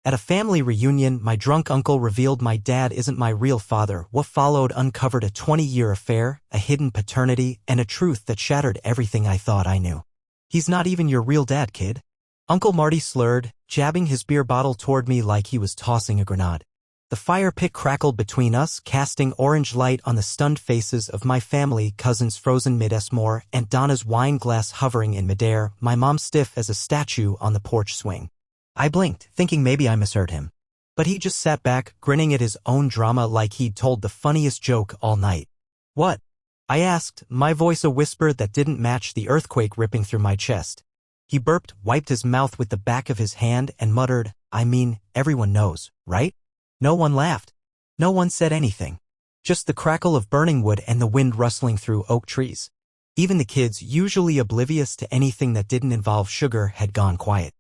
At a family reunion, my drunk uncle revealed my dad isn't my real father. What followed uncovered a 20-year affair, a hidden paternity, and a truth that shattered everything I thought I knew. He's not even your real dad, kid. Uncle Marty slurred, jabbing his beer bottle toward me like he was tossing a grenade. The fire pit crackled between us, casting orange light on the stunned faces of my family, cousins frozen mid-Esmore, Aunt Donna's wine glass hovering in midair, my mom stiff as a statue on the porch swing. I blinked, thinking maybe I misheard him. But he just sat back, grinning at his own drama like he'd told the funniest joke all night. What? I asked, my voice a whisper that didn't match the earthquake ripping through my chest. He burped, wiped his mouth with the back of his hand, and muttered, I mean, everyone knows, right? No one laughed. No one said anything. Just the crackle of burning wood and the wind rustling through oak trees. Even the kids, usually oblivious to anything that didn't involve sugar, had gone quiet.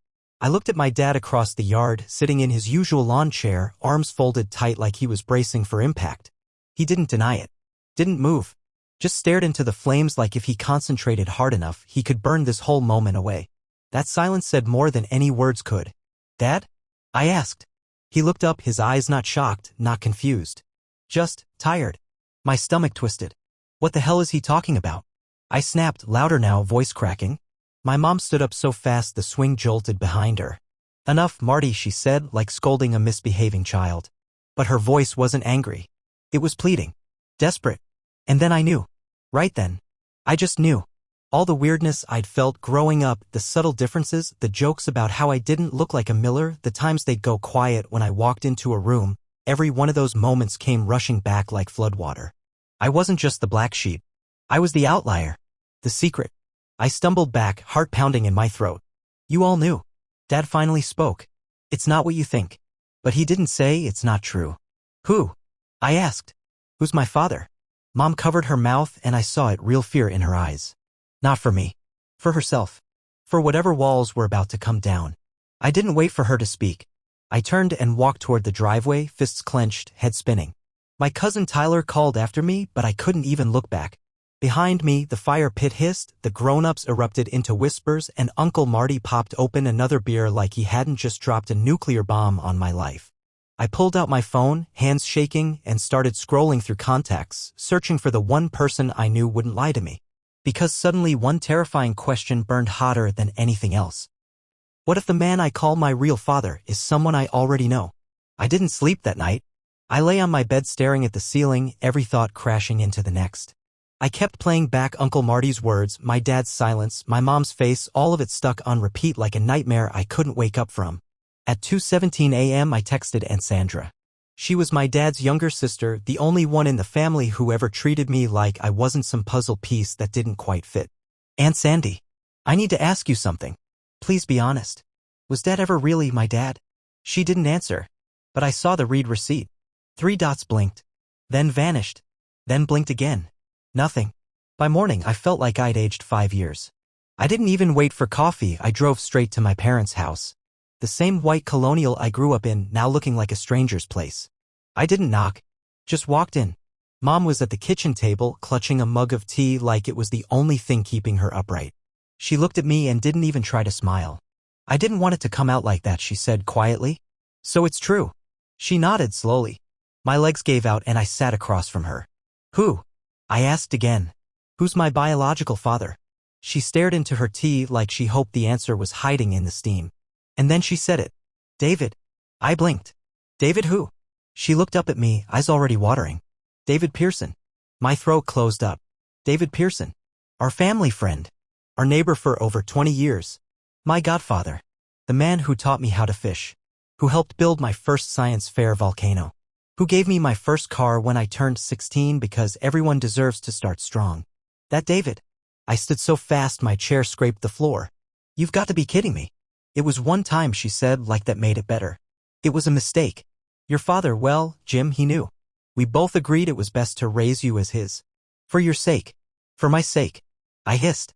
I looked at my dad across the yard, sitting in his usual lawn chair, arms folded tight like he was bracing for impact. He didn't deny it. Didn't move. Just stared into the flames like if he concentrated hard enough, he could burn this whole moment away. That silence said more than any words could. Dad? I asked. He looked up, his eyes not shocked, not confused. Just tired. My stomach twisted. What the hell is he talking about? I snapped, louder now, voice cracking. My mom stood up so fast the swing jolted behind her. Enough, Marty, she said, like scolding a misbehaving child. But her voice wasn't angry. It was pleading. Desperate. And then I knew. Right then. I just knew. All the weirdness I'd felt growing up, the subtle differences, the jokes about how I didn't look like a Miller, the times they'd go quiet when I walked into a room, every one of those moments came rushing back like floodwater. I wasn't just the black sheep. I was the outlier. The secret. I stumbled back, heart pounding in my throat. You all knew. Dad finally spoke. It's not what you think. But he didn't say it's not true. Who? I asked. Who's my father? Mom covered her mouth and I saw it, real fear in her eyes. Not for me. For herself. For whatever walls were about to come down. I didn't wait for her to speak. I turned and walked toward the driveway, fists clenched, head spinning. My cousin Tyler called after me, but I couldn't even look back. Behind me, the fire pit hissed, the grown-ups erupted into whispers, and Uncle Marty popped open another beer like he hadn't just dropped a nuclear bomb on my life. I pulled out my phone, hands shaking, and started scrolling through contacts, searching for the one person I knew wouldn't lie to me. Because suddenly one terrifying question burned hotter than anything else. What if the man I call my real father is someone I already know? I didn't sleep that night. I lay on my bed staring at the ceiling, every thought crashing into the next. I kept playing back Uncle Marty's words, my dad's silence, my mom's face, all of it stuck on repeat like a nightmare I couldn't wake up from. At 2:17 a.m. I texted Aunt Sandra. She was my dad's younger sister, the only one in the family who ever treated me like I wasn't some puzzle piece that didn't quite fit. Aunt Sandy, I need to ask you something. Please be honest. Was Dad ever really my dad? She didn't answer. But I saw the read receipt. 3 dots blinked. Then vanished. Then blinked again. Nothing. By morning I felt like I'd aged 5 years. I didn't even wait for coffee, I drove straight to my parents' house. The same white colonial I grew up in, now looking like a stranger's place. I didn't knock. Just walked in. Mom was at the kitchen table, clutching a mug of tea like it was the only thing keeping her upright. She looked at me and didn't even try to smile. I didn't want it to come out like that, she said quietly. So it's true. She nodded slowly. My legs gave out and I sat across from her. Who? I asked again. Who's my biological father? She stared into her tea like she hoped the answer was hiding in the steam. And then she said it. David. I blinked. David who? She looked up at me, eyes already watering. David Pearson. My throat closed up. David Pearson. Our family friend. Our neighbor for over 20 years. My godfather. The man who taught me how to fish. Who helped build my first science fair volcano. Who gave me my first car when I turned 16 because everyone deserves to start strong. That David. I stood so fast my chair scraped the floor. You've got to be kidding me. It was one time, she said, like that made it better. It was a mistake. Your father, well, Jim, he knew. We both agreed it was best to raise you as his. For your sake. For my sake. I hissed.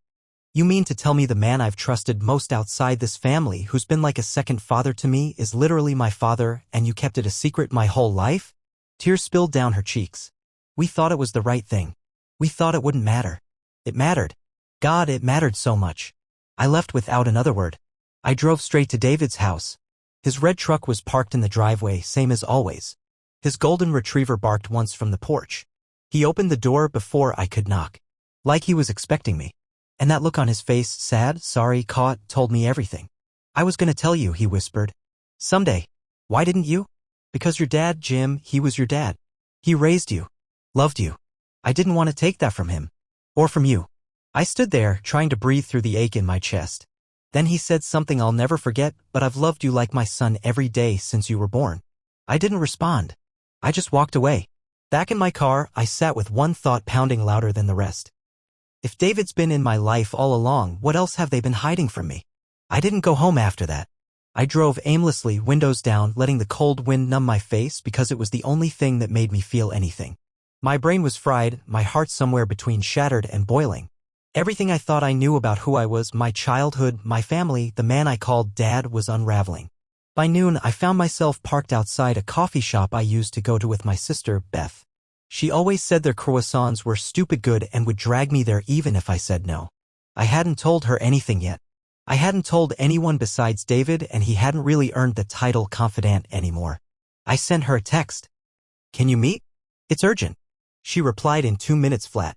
You mean to tell me the man I've trusted most outside this family, who's been like a second father to me, is literally my father, and you kept it a secret my whole life? Tears spilled down her cheeks. We thought it was the right thing. We thought it wouldn't matter. It mattered. God, it mattered so much. I left without another word. I drove straight to David's house. His red truck was parked in the driveway, same as always. His golden retriever barked once from the porch. He opened the door before I could knock. Like he was expecting me. And that look on his face, sad, sorry, caught, told me everything. I was gonna tell you, he whispered. Someday. Why didn't you? Because your dad, Jim, he was your dad. He raised you. Loved you. I didn't want to take that from him. Or from you. I stood there, trying to breathe through the ache in my chest. Then he said something I'll never forget, but I've loved you like my son every day since you were born. I didn't respond. I just walked away. Back in my car, I sat with one thought pounding louder than the rest. If David's been in my life all along, what else have they been hiding from me? I didn't go home after that. I drove aimlessly, windows down, letting the cold wind numb my face because it was the only thing that made me feel anything. My brain was fried, my heart somewhere between shattered and boiling. Everything I thought I knew about who I was, my childhood, my family, the man I called Dad, was unraveling. By noon, I found myself parked outside a coffee shop I used to go to with my sister, Beth. She always said their croissants were stupid good and would drag me there even if I said no. I hadn't told her anything yet. I hadn't told anyone besides David, and he hadn't really earned the title confidant anymore. I sent her a text. Can you meet? It's urgent. She replied in 2 minutes flat.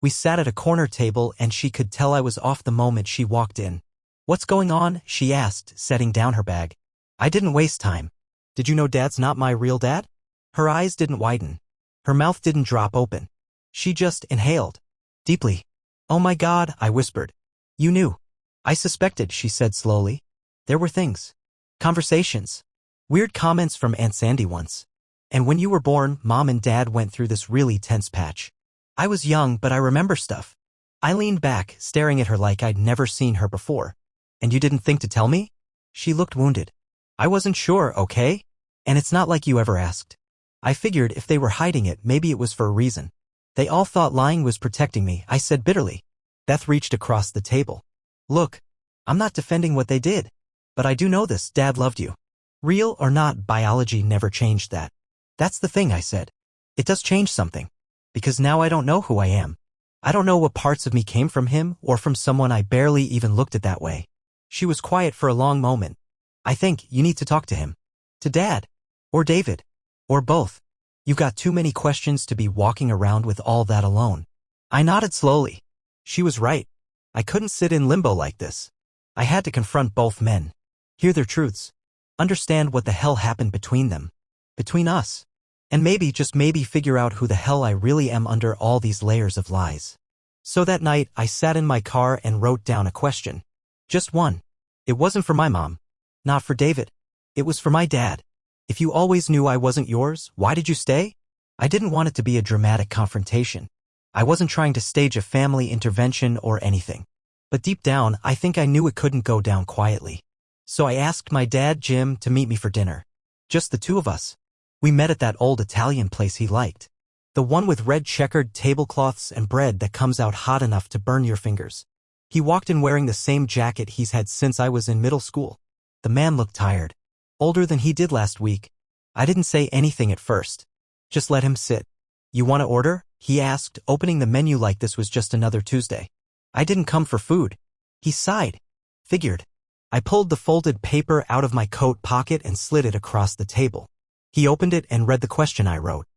We sat at a corner table and she could tell I was off the moment she walked in. What's going on? She asked, setting down her bag. I didn't waste time. Did you know Dad's not my real dad? Her eyes didn't widen. Her mouth didn't drop open. She just inhaled. Deeply. Oh my God, I whispered. You knew. I suspected, she said slowly. There were things. Conversations. Weird comments from Aunt Sandy once. And when you were born, Mom and Dad went through this really tense patch. I was young, but I remember stuff. I leaned back, staring at her like I'd never seen her before. And you didn't think to tell me? She looked wounded. I wasn't sure, okay? And it's not like you ever asked. I figured if they were hiding it, maybe it was for a reason. They all thought lying was protecting me, I said bitterly. Beth reached across the table. Look, I'm not defending what they did. But I do know this, Dad loved you. Real or not, biology never changed that. That's the thing, I said. It does change something. Because now I don't know who I am. I don't know what parts of me came from him or from someone I barely even looked at that way. She was quiet for a long moment. I think you need to talk to him. To Dad. Or David. Or both. You've got too many questions to be walking around with all that alone. I nodded slowly. She was right. I couldn't sit in limbo like this. I had to confront both men. Hear their truths. Understand what the hell happened between them. Between us. And maybe, just maybe, figure out who the hell I really am under all these layers of lies. So that night, I sat in my car and wrote down a question. Just one. It wasn't for my mom. Not for David. It was for my dad. If you always knew I wasn't yours, why did you stay? I didn't want it to be a dramatic confrontation. I wasn't trying to stage a family intervention or anything. But deep down, I think I knew it couldn't go down quietly. So I asked my dad, Jim, to meet me for dinner. Just the two of us. We met at that old Italian place he liked. The one with red checkered tablecloths and bread that comes out hot enough to burn your fingers. He walked in wearing the same jacket he's had since I was in middle school. The man looked tired. Older than he did last week. I didn't say anything at first. Just let him sit. You want to order? He asked, opening the menu like this was just another Tuesday. I didn't come for food. He sighed. Figured. I pulled the folded paper out of my coat pocket and slid it across the table. He opened it and read the question I wrote.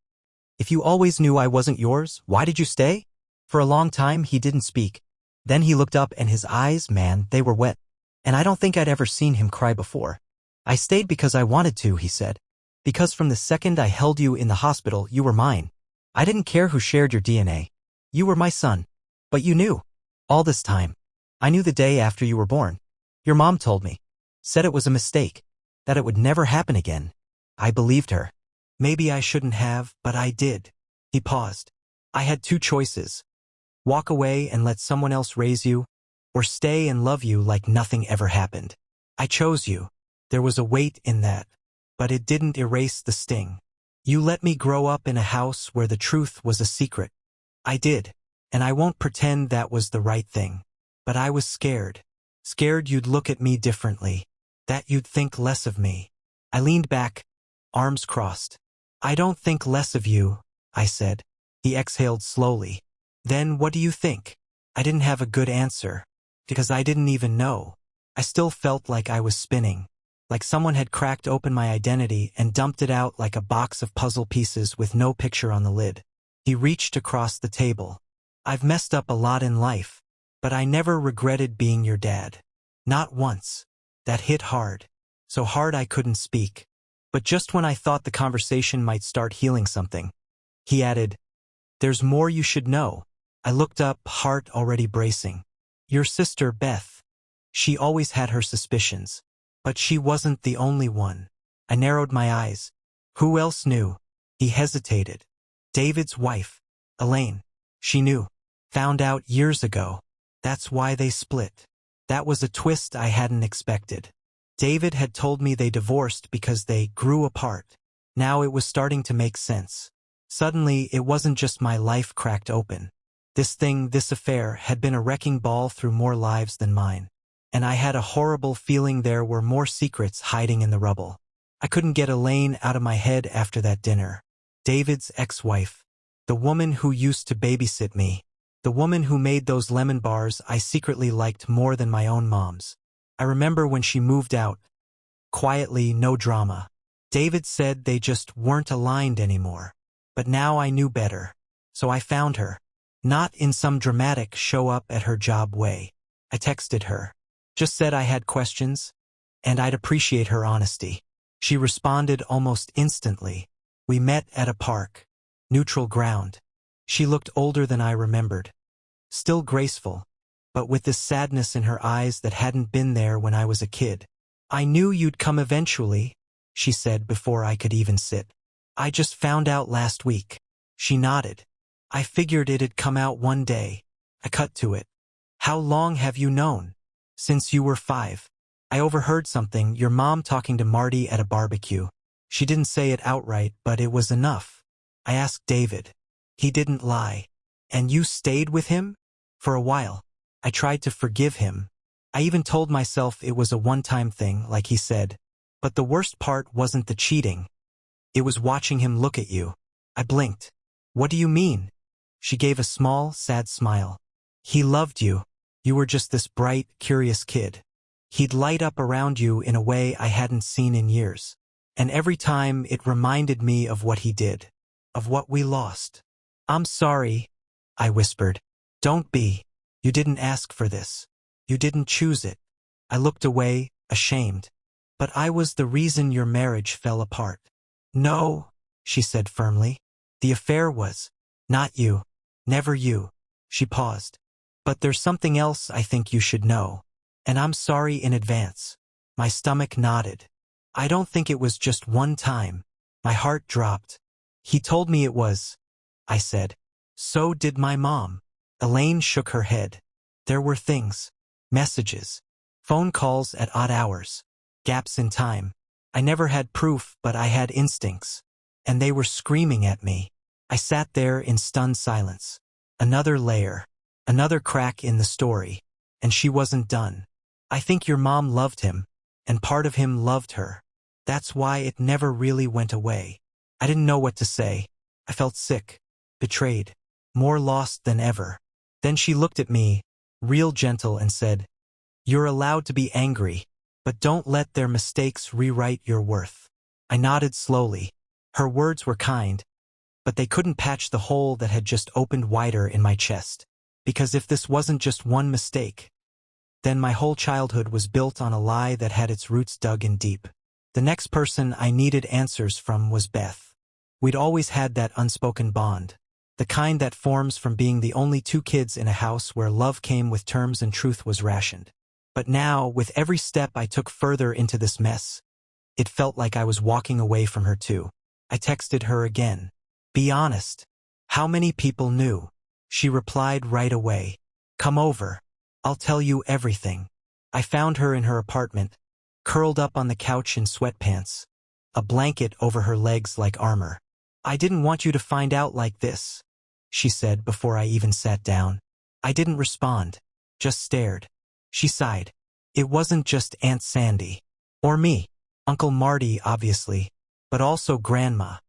If you always knew I wasn't yours, why did you stay? For a long time, he didn't speak. Then he looked up and his eyes, man, they were wet. And I don't think I'd ever seen him cry before. I stayed because I wanted to, he said. Because from the second I held you in the hospital, you were mine. I didn't care who shared your DNA. You were my son. But you knew. All this time. I knew the day after you were born. Your mom told me. Said it was a mistake. That it would never happen again. I believed her. Maybe I shouldn't have, but I did. He paused. I had two choices. Walk away and let someone else raise you, or stay and love you like nothing ever happened. I chose you. There was a weight in that, but it didn't erase the sting. You let me grow up in a house where the truth was a secret. I did, and I won't pretend that was the right thing. But I was scared. Scared you'd look at me differently, that you'd think less of me. I leaned back, arms crossed. I don't think less of you, I said. He exhaled slowly. Then what do you think? I didn't have a good answer, because I didn't even know. I still felt like I was spinning. like someone had cracked open my identity and dumped it out like a box of puzzle pieces with no picture on the lid. He reached across the table. I've messed up a lot in life, but I never regretted being your dad. Not once. That hit hard. So hard I couldn't speak. But just when I thought the conversation might start healing something, he added, "There's more you should know." I looked up, heart already bracing. "Your sister, Beth. She always had her suspicions. But she wasn't the only one." I narrowed my eyes. "Who else knew?" He hesitated. "David's wife, Elaine. She knew. Found out years ago. That's why they split." That was a twist I hadn't expected. David had told me they divorced because they grew apart. Now it was starting to make sense. Suddenly, it wasn't just my life cracked open. This affair, had been a wrecking ball through more lives than mine. And I had a horrible feeling there were more secrets hiding in the rubble. I couldn't get Elaine out of my head after that dinner. David's ex-wife. The woman who used to babysit me. The woman who made those lemon bars I secretly liked more than my own mom's. I remember when she moved out. Quietly, no drama. David said they just weren't aligned anymore. But now I knew better. So I found her. Not in some dramatic show-up-at-her-job way. I texted her. Just said I had questions, and I'd appreciate her honesty. She responded almost instantly. We met at a park. Neutral ground. She looked older than I remembered. Still graceful, but with this sadness in her eyes that hadn't been there when I was a kid. "I knew you'd come eventually," she said before I could even sit. "I just found out last week." She nodded. "I figured it'd come out one day." I cut to it. "How long have you known?" "Since you were 5. I overheard something, your mom talking to Marty at a barbecue. She didn't say it outright, but it was enough." I asked David. He didn't lie. "And you stayed with him?" "For a while. I tried to forgive him. I even told myself it was a one-time thing, like he said. But the worst part wasn't the cheating. It was watching him look at you." I blinked. "What do you mean?" She gave a small, sad smile. "He loved you. You were just this bright, curious kid. He'd light up around you in a way I hadn't seen in years. And every time it reminded me of what he did. Of what we lost." "I'm sorry," I whispered. "Don't be. You didn't ask for this. You didn't choose it." I looked away, ashamed. "But I was the reason your marriage fell apart." "No," she said firmly. "The affair was. Not you. Never you." She paused. "But there's something else I think you should know. And I'm sorry in advance." My stomach nodded. "I don't think it was just one time." My heart dropped. "He told me it was," I said. "So did my mom." Elaine shook her head. "There were things. Messages. Phone calls at odd hours. Gaps in time. I never had proof, but I had instincts. And they were screaming at me." I sat there in stunned silence. Another layer. Another crack in the story. And she wasn't done. "I think your mom loved him. And part of him loved her. That's why it never really went away." I didn't know what to say. I felt sick. Betrayed. More lost than ever. Then she looked at me, real gentle, and said, "You're allowed to be angry, but don't let their mistakes rewrite your worth." I nodded slowly. Her words were kind, but they couldn't patch the hole that had just opened wider in my chest. Because if this wasn't just one mistake, then my whole childhood was built on a lie that had its roots dug in deep. The next person I needed answers from was Beth. We'd always had that unspoken bond. The kind that forms from being the only 2 kids in a house where love came with terms and truth was rationed. But now, with every step I took further into this mess, it felt like I was walking away from her too. I texted her again. "Be honest. How many people knew?" She replied right away. "Come over. I'll tell you everything." I found her in her apartment, curled up on the couch in sweatpants, a blanket over her legs like armor. "I didn't want you to find out like this," she said before I even sat down. I didn't respond, just stared. She sighed. "It wasn't just Aunt Sandy. Or me. Uncle Marty, obviously. But also Grandma."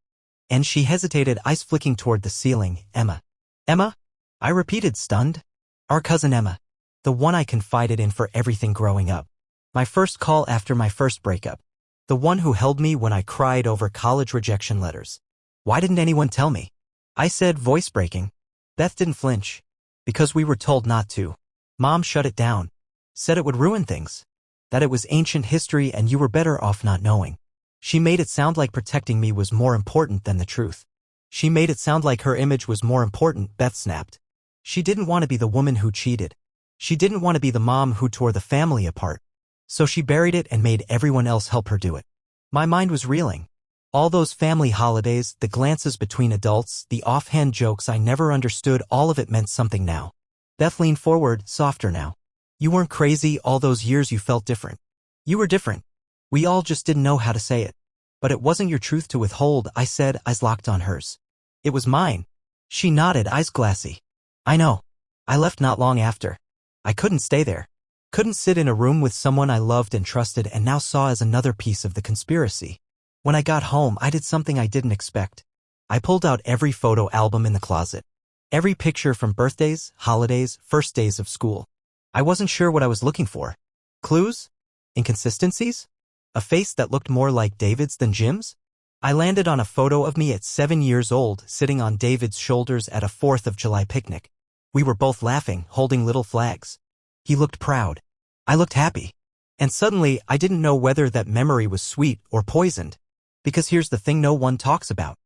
And she hesitated, eyes flicking toward the ceiling. "Emma." "Emma?" I repeated, stunned. "Our cousin Emma. The one I confided in for everything growing up. My first call after my first breakup. The one who held me when I cried over college rejection letters. Why didn't anyone tell me? I said, voice breaking. Beth didn't flinch. Because we were told not to. Mom shut it down. Said it would ruin things. That it was ancient history and you were better off not knowing. She made it sound like protecting me was more important than the truth. She made it sound like her image was more important, Beth snapped. She didn't want to be the woman who cheated. She didn't want to be the mom who tore the family apart. So she buried it and made everyone else help her do it. My mind was reeling. All those family holidays, the glances between adults, the offhand jokes I never understood, all of it meant something now. Beth leaned forward, softer now. You weren't crazy all those years, you felt different. You were different. We all just didn't know how to say it. But it wasn't your truth to withhold, I said, eyes locked on hers. It was mine. She nodded, eyes glassy. I know. I left not long after. I couldn't stay there. Couldn't sit in a room with someone I loved and trusted and now saw as another piece of the conspiracy. When I got home, I did something I didn't expect. I pulled out every photo album in the closet. Every picture from birthdays, holidays, first days of school. I wasn't sure what I was looking for. Clues? Inconsistencies? A face that looked more like David's than Jim's? I landed on a photo of me at 7 years old, sitting on David's shoulders at a 4th of July picnic. We were both laughing, holding little flags. He looked proud. I looked happy. And suddenly, I didn't know whether that memory was sweet or poisoned. Because here's the thing no one talks about.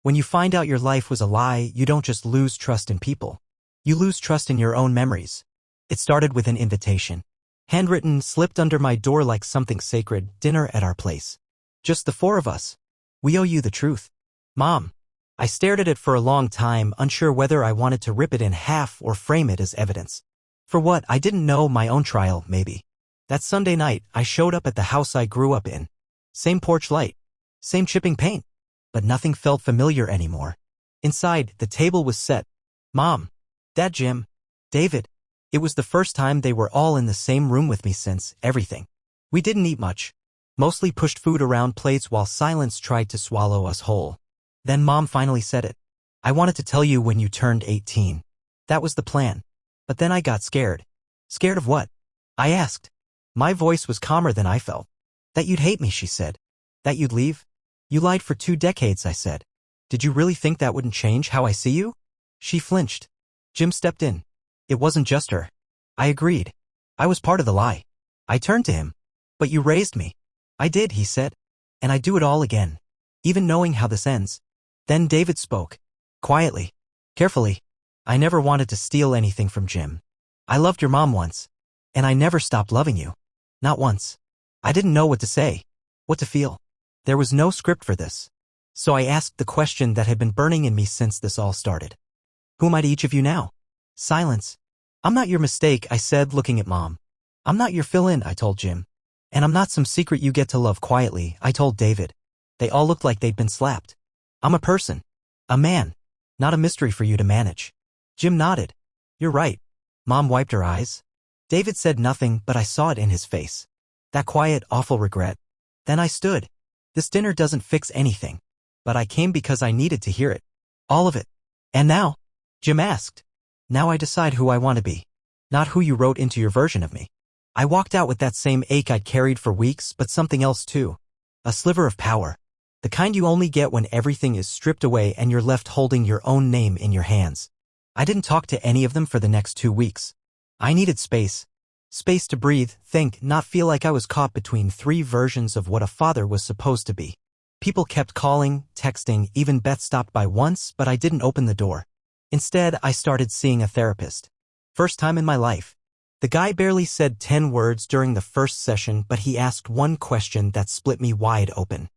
When you find out your life was a lie, you don't just lose trust in people. You lose trust in your own memories. It started with an invitation. Handwritten, slipped under my door like something sacred, dinner at our place. Just the 4 of us. We owe you the truth. Mom. I stared at it for a long time, unsure whether I wanted to rip it in half or frame it as evidence. For what? I didn't know. My own trial, maybe. That Sunday night, I showed up at the house I grew up in. Same porch light. Same chipping paint. But nothing felt familiar anymore. Inside, the table was set. Mom. Dad, Jim. David. It was the first time they were all in the same room with me since everything. We didn't eat much. Mostly pushed food around plates while silence tried to swallow us whole. Then Mom finally said it. I wanted to tell you when you turned 18. That was the plan. But then I got scared. Scared of what? I asked. My voice was calmer than I felt. That you'd hate me, she said. That you'd leave? You lied for 2 decades, I said. Did you really think that wouldn't change how I see you? She flinched. Jim stepped in. It wasn't just her. I agreed. I was part of the lie. I turned to him. But you raised me. I did, he said. And I'd do it all again. Even knowing how this ends. Then David spoke. Quietly. Carefully. I never wanted to steal anything from Jim. I loved your mom once. And I never stopped loving you. Not once. I didn't know what to say. What to feel. There was no script for this. So I asked the question that had been burning in me since this all started. Who am I to each of you now? Silence. I'm not your mistake, I said, looking at Mom. I'm not your fill-in, I told Jim. And I'm not some secret you get to love quietly, I told David. They all looked like they'd been slapped. I'm a person. A man. Not a mystery for you to manage. Jim nodded. You're right. Mom wiped her eyes. David said nothing, but I saw it in his face. That quiet, awful regret. Then I stood. This dinner doesn't fix anything. But I came because I needed to hear it. All of it. And now? Jim asked. Now I decide who I want to be. Not who you wrote into your version of me. I walked out with that same ache I'd carried for weeks, but something else too. A sliver of power. The kind you only get when everything is stripped away and you're left holding your own name in your hands. I didn't talk to any of them for the next 2 weeks. I needed space. Space to breathe, think, not feel like I was caught between 3 versions of what a father was supposed to be. People kept calling, texting, even Beth stopped by once, but I didn't open the door. Instead, I started seeing a therapist. First time in my life. The guy barely said 10 words during the first session, but he asked one question that split me wide open.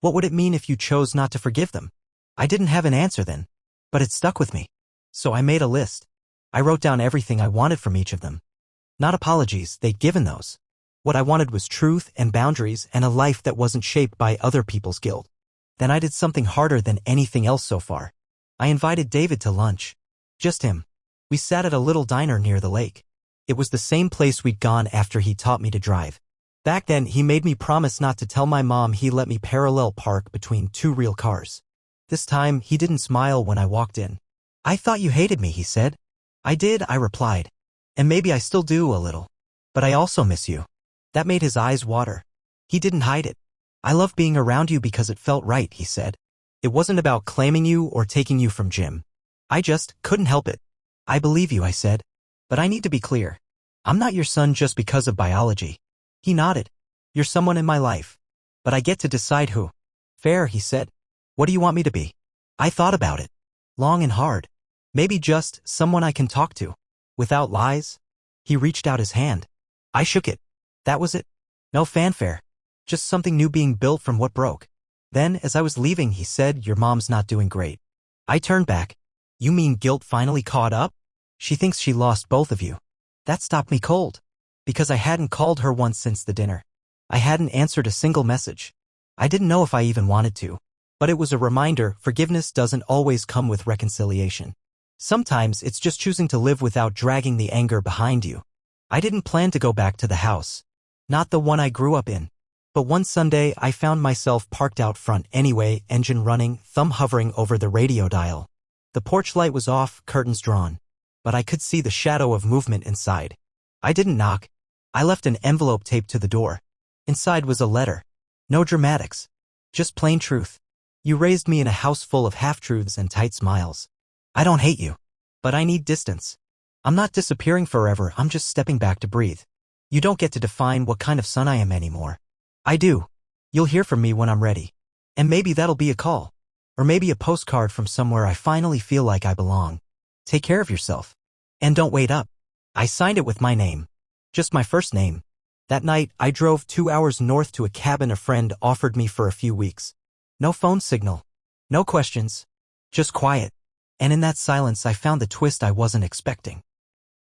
What would it mean if you chose not to forgive them? I didn't have an answer then, but it stuck with me. So I made a list. I wrote down everything I wanted from each of them. Not apologies, they'd given those. What I wanted was truth and boundaries and a life that wasn't shaped by other people's guilt. Then I did something harder than anything else so far. I invited David to lunch. Just him. We sat at a little diner near the lake. It was the same place we'd gone after he taught me to drive. Back then, he made me promise not to tell my mom he let me parallel park between 2 real cars. This time, he didn't smile when I walked in. I thought you hated me, he said. I did, I replied. And maybe I still do a little. But I also miss you. That made his eyes water. He didn't hide it. I love being around you because it felt right, he said. It wasn't about claiming you or taking you from Jim. I just couldn't help it. I believe you, I said. But I need to be clear. I'm not your son just because of biology. He nodded. You're someone in my life. But I get to decide who. Fair, he said. What do you want me to be? I thought about it. Long and hard. Maybe just someone I can talk to. Without lies. He reached out his hand. I shook it. That was it. No fanfare. Just something new being built from what broke. Then, as I was leaving, he said, your mom's not doing great. I turned back. You mean guilt finally caught up? She thinks she lost both of you. That stopped me cold. Because I hadn't called her once since the dinner. I hadn't answered a single message. I didn't know if I even wanted to. But it was a reminder, forgiveness doesn't always come with reconciliation. Sometimes it's just choosing to live without dragging the anger behind you. I didn't plan to go back to the house. Not the one I grew up in. But one Sunday I found myself parked out front anyway, engine running, thumb hovering over the radio dial. The porch light was off, curtains drawn. But I could see the shadow of movement inside. I didn't knock. I left an envelope taped to the door. Inside was a letter. No dramatics. Just plain truth. You raised me in a house full of half-truths and tight smiles. I don't hate you. But I need distance. I'm not disappearing forever, I'm just stepping back to breathe. You don't get to define what kind of son I am anymore. I do. You'll hear from me when I'm ready. And maybe that'll be a call. Or maybe a postcard from somewhere I finally feel like I belong. Take care of yourself. And don't wait up. I signed it with my name. Just my first name. That night, I drove 2 hours north to a cabin a friend offered me for a few weeks. No phone signal. No questions. Just quiet. And in that silence I found the twist I wasn't expecting.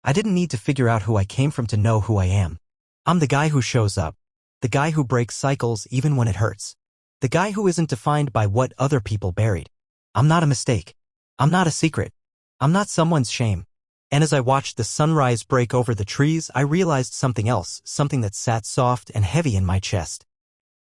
I didn't need to figure out who I came from to know who I am. I'm the guy who shows up. The guy who breaks cycles even when it hurts. The guy who isn't defined by what other people buried. I'm not a mistake. I'm not a secret. I'm not someone's shame. And as I watched the sunrise break over the trees, I realized something else, something that sat soft and heavy in my chest.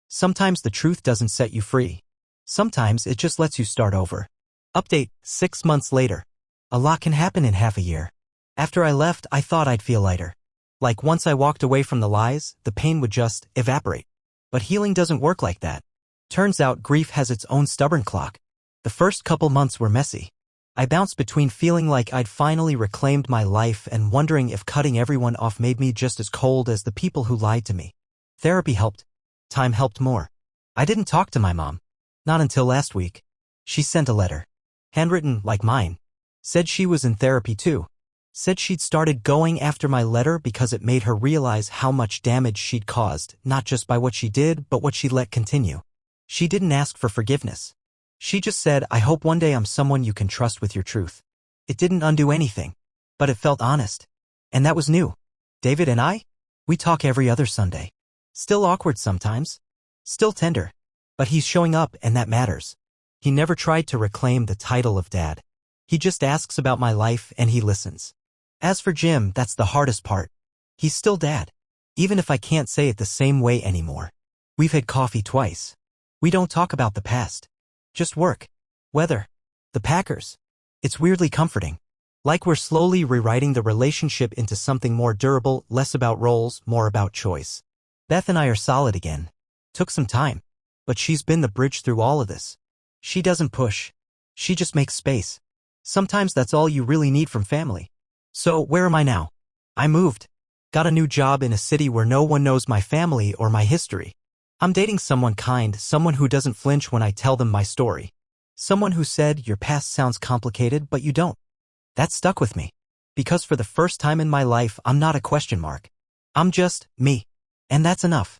Sometimes the truth doesn't set you free. Sometimes it just lets you start over. Update, 6 months later. A lot can happen in half a year. After I left, I thought I'd feel lighter. Like once I walked away from the lies, the pain would just evaporate. But healing doesn't work like that. Turns out grief has its own stubborn clock. The first couple months were messy. I bounced between feeling like I'd finally reclaimed my life and wondering if cutting everyone off made me just as cold as the people who lied to me. Therapy helped. Time helped more. I didn't talk to my mom. Not until last week. She sent a letter. Handwritten like mine. Said she was in therapy too. Said she'd started going after my letter because it made her realize how much damage she'd caused, not just by what she did, but what she let continue. She didn't ask for forgiveness. She just said, I hope one day I'm someone you can trust with your truth. It didn't undo anything. But it felt honest. And that was new. David and I? We talk every other Sunday. Still awkward sometimes. Still tender. But he's showing up and that matters. He never tried to reclaim the title of dad. He just asks about my life and he listens. As for Jim, that's the hardest part. He's still dad. Even if I can't say it the same way anymore. We've had coffee twice. We don't talk about the past. Just work. Weather. The Packers. It's weirdly comforting. Like we're slowly rewriting the relationship into something more durable, less about roles, more about choice. Beth and I are solid again. Took some time. But she's been the bridge through all of this. She doesn't push. She just makes space. Sometimes that's all you really need from family. So, where am I now? I moved. Got a new job in a city where no one knows my family or my history. I'm dating someone kind, someone who doesn't flinch when I tell them my story. Someone who said, your past sounds complicated, but you don't. That stuck with me. Because for the first time in my life, I'm not a question mark. I'm just me. And that's enough.